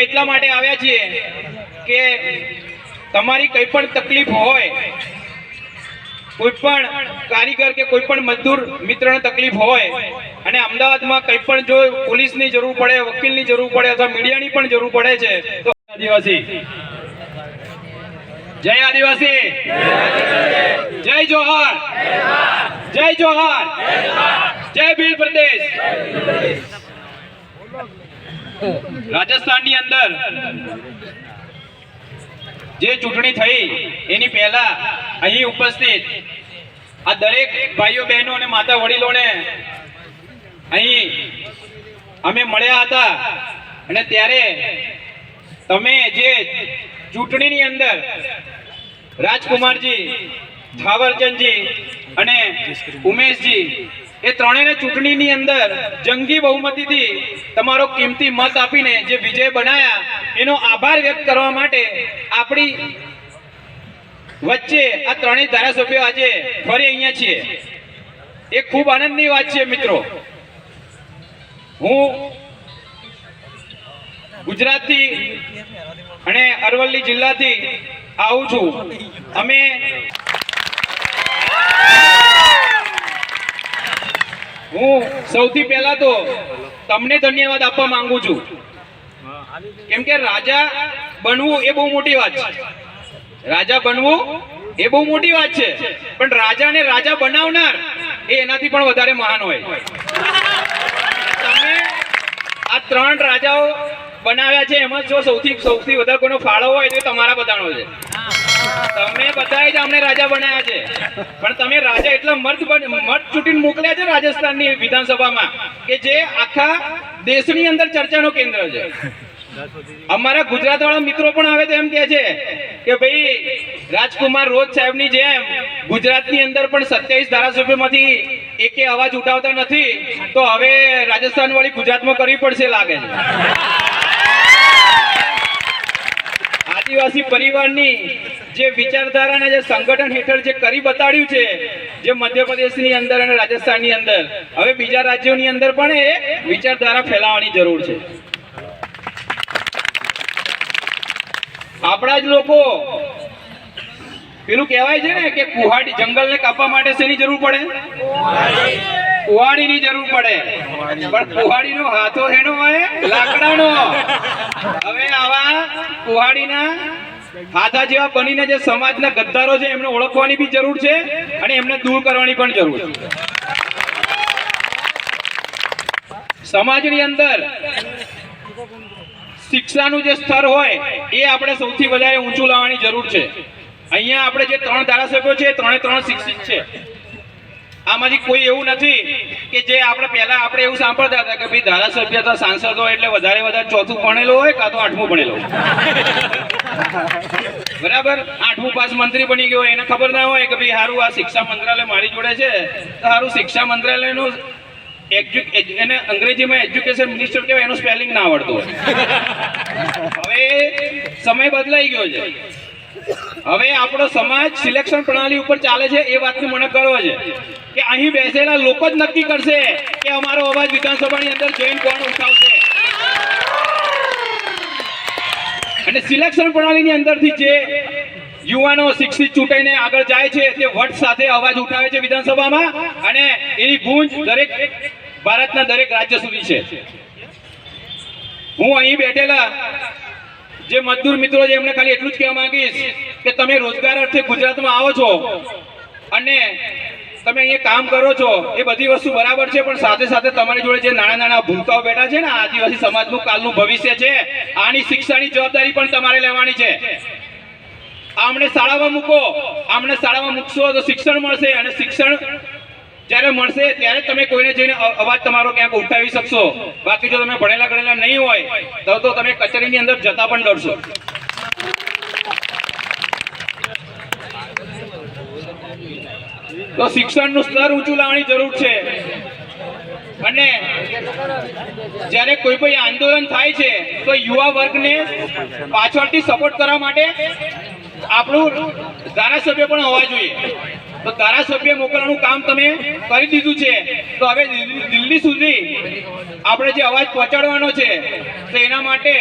એટલા માટે આવ્યા છીએ કે તમારી કંઈ પણ તકલીફ હોય, કોઈ પણ કારીગર કે કોઈ પણ મજદૂર મિત્રને તકલીફ હોય અને અમદાવાદમાં કંઈ પણ જો પોલીસની જરૂર પડે, વકીલની જરૂર પડે અથવા મીડિયાની પણ જરૂર પડે છે તો આદિવાસી જય આદિવાસી, જય જોહાર, જય જોહાર, જય ભીલ પ્રદેશ. રાજસ્થાનની અંદર જે ચૂંટણી થઈ એની પહેલા અહીં ઉપસ્થિત આ દરેક ભાઈઓ બહેનો અને માતા વડીલોને અહીં અમે મળ્યા હતા અને ત્યારે તમે જે ચૂંટણીની અંદર રાજકુમારજી, થાવરચંદજી અને ઉમેશજી એ ત્રણેયને ચૂંટણીની અંદર જંગી બહુમતીથી તમારો કિંમતી મત આપીને જે વિજય બનાયા એનો આભાર વ્યક્ત કરવા માટે આપણી વચ્ચે આ ત્રણેય ધારાસભ્યો આજે ફરી અહીંયા છીએ. એ ખૂબ આનંદની વાત છે મિત્રો. હું ગુજરાતથી અને અરવલ્લી જિલ્લાથી આવું છું. અમે હું સૌથી પહેલા તો તમને ધન્યવાદ આપવા માંગુ છું, કેમ કે રાજા બનવું એ બહુ મોટી વાત છે. રાજા બનવું એ બહુ મોટી વાત છે, પણ રાજાને રાજા બનાવનાર એ એનાથી પણ વધારે મહાન હોય. તમે આ ત્રણ રાજાઓ બનાવ્યા છે, એમાં જો સૌથી વધારે કોઈનો ફાળો હોય તો તમારા બધાનો છે. તમે બધાએ જ અમને રાજા બનાવ્યા છે, પણ તમે રાજા એટલા મત ચૂંટીને મોકલ્યા છે રાજસ્થાનની વિધાનસભામાં કે જે આખા દેશની અંદર ચર્ચાનો કેન્દ્ર છે. અમારા ગુજરાત વાળા મિત્રો પણ આવે તો એમ કહે છે કે ભાઈ રાજકુમાર રોજ સાહેબની જેમ ગુજરાતની અંદર પણ 27 ધારાસભ્યોમાંથી એકે અવાજ ઉઠાવતા નથી, તો હવે રાજસ્થાન વાળી ગુજરાતમાં કરવી પડશે લાગે છે. આદિવાસી પરિવારની જે વિચારધારાના જે સંગઠન હેઠળ જે કરી બતાડ્યું છે, જે મધ્યપ્રદેશની અંદર અને રાજસ્થાનની અંદર, હવે બીજા રાજ્યોની અંદર પણ એ વિચારધારા ફેલાવવાની જરૂર છે. આપણા જ લોકો પેલું કહેવાય છે ને કે કુહાડી, જંગલને કાપવા માટે શેની જરૂર પડે? કુહાડીની જરૂર પડે, પણ કુહાડીનો હાથો હેનો હોય? લાકડાનો. હવે આવા કુહાડીના હાથા જેવા બનીને જે સમાજના ગદ્દારો છે એમને ઓળખવાની બી જરૂર છે અને એમને દૂર કરવાની પણ જરૂર છે. સમાજની અંદર શિક્ષાનું જે સ્તર હોય એ આપણે સૌથી વધારે ઊંચું લાવવાની જરૂર છે. અહીંયા આપણે જે ત્રણ ધારાસભ્યો છે ત્રણ શિક્ષિત છે. આમાંથી કોઈ એવું નથી કે જે પહેલા આપણે એવું સાંભળતા હતા કે ભાઈ ધારાસભ્ય તો સાંસદ હોય એટલે વધારે ચોથું ભણેલો હોય કાં તો 8મું ભણેલો હોય. બરાબર, 8મું પાસ મંત્રી બની ગયો, એને ખબર ના હોય કે ભાઈ સારું આ શિક્ષા મંત્રાલય મારી જોડે છે તો સારું શિક્ષા મંત્રાલયનું એને અંગ્રેજીમાં એજ્યુકેશન મિનિસ્ટર કહેવાય, એનું સ્પેલિંગ ના આવડતું હોય. હવે સમય બદલાઈ ગયો છે. હવે આપણો સમાજ સિલેક્શન પ્રણાલી ઉપર ચાલે છે. એ વાતનું મને ગર્વ છે કે અહીં બેસેલા લોકો જ નક્કી કરશે કે અમારો અવાજ વિધાનસભાની અંદર જઈને કોણ ઉઠાવશે. અને સિલેક્શન પ્રણાલીની અંદરથી જે યુવાનો શિક્ષિત ચૂંટાઈને આગળ જાય છે તે વટ સાથે અવાજ ઉઠાવે છે વિધાનસભામાં, અને એની ગૂંજ દરેક ભારતના દરેક રાજ્ય સુધી છે. હું અહીં બેઠેલા જે મજદૂર મિત્રો છે એમને ખાલી એટલું જ કહેવા માંગીશ કે તમે રોજગાર અર્થે ગુજરાતમાં આવો છો અને તમે અહીંયા કામ કરો છો, એ બધી વસ્તુ બરાબર છે, પણ સાથે સાથે તમારી જોડે જે નાના ભૂલકાઓ બેઠા છે ને, આદિવાસી સમાજનું કાલનું ભવિષ્ય છે, આની શિક્ષાની જવાબદારી પણ તમારે લેવાની છે. આમને શાળામાં મૂકો, આમને શાળામાં મૂકશો તો શિક્ષણ મળશે, અને શિક્ષણ જ્યારે મળશે ત્યારે તમે કોઈને જઈને અવાજ તમારો ક્યાંક ઉઠાવી શકશો. બાકી જો તમે ભણેલા ગણેલા નહીં હોય તો તમે કચેરીની અંદર જતા પણ ડરશો. તો શિક્ષણનું સ્તર ઊંચું લાવવાની જરૂર છે. અને જ્યારે કોઈ આંદોલન થાય છે તો યુવા વર્ગને પાછળથી સપોર્ટ કરવા માટે આપણું ધારાસભ્ય પણ હોવા જોઈએ. તો ધારાસભ્ય મોકલવાનું કામ તમે કરી દીધું છે, તો હવે દિલ્હી સુધી આપણે જે અવાજ પહોંચાડવાનો છે તો એના માટે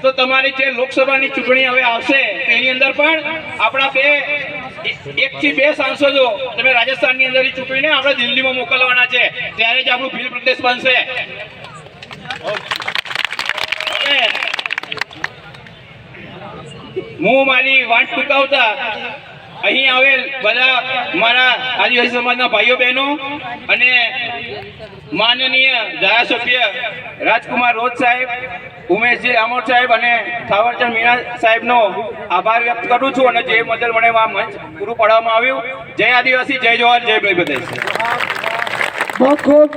તો તમારી જે લોકસભાની ચૂંટણી હવે આવશે તેની અંદર પણ આપણા 1 થી 2 સાંસદો તમે રાજસ્થાનની અંદરથી ચૂંટણીને આપણે દિલ્હીમાં મોકલવાના છે, ત્યારે જ આપણું ભીલ પ્રદેશ બનશે. હવે હું મારી વાટ ટૂંકાવતા અહીં આવેલ બધા મારા આદિવાસી સમાજના ભાઈઓ બહેનો અને માનનીય ધારાસભ્ય રાજકુમાર રોજ સાહેબ, ઉમેશજી આમોર સાહેબ અને થાવરચંદ મીણા સાહેબનો આભાર વ્યક્ત કરું છું. અને જે બદલ મને આ મંચ પૂરું પાડવામાં આવ્યું. જય આદિવાસી, જય જવાહર, જય ભીલ પ્રદેશ. बहुत खूब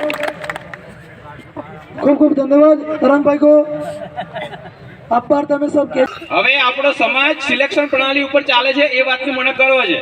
खूब खूब धन्यवाद तरंगभाई को. આભાર તમે સબ કે હવે આપણો સમાજ સિલેક્શન પ્રણાલી ઉપર ચાલે છે એ વાતની મને ગર્વ છે.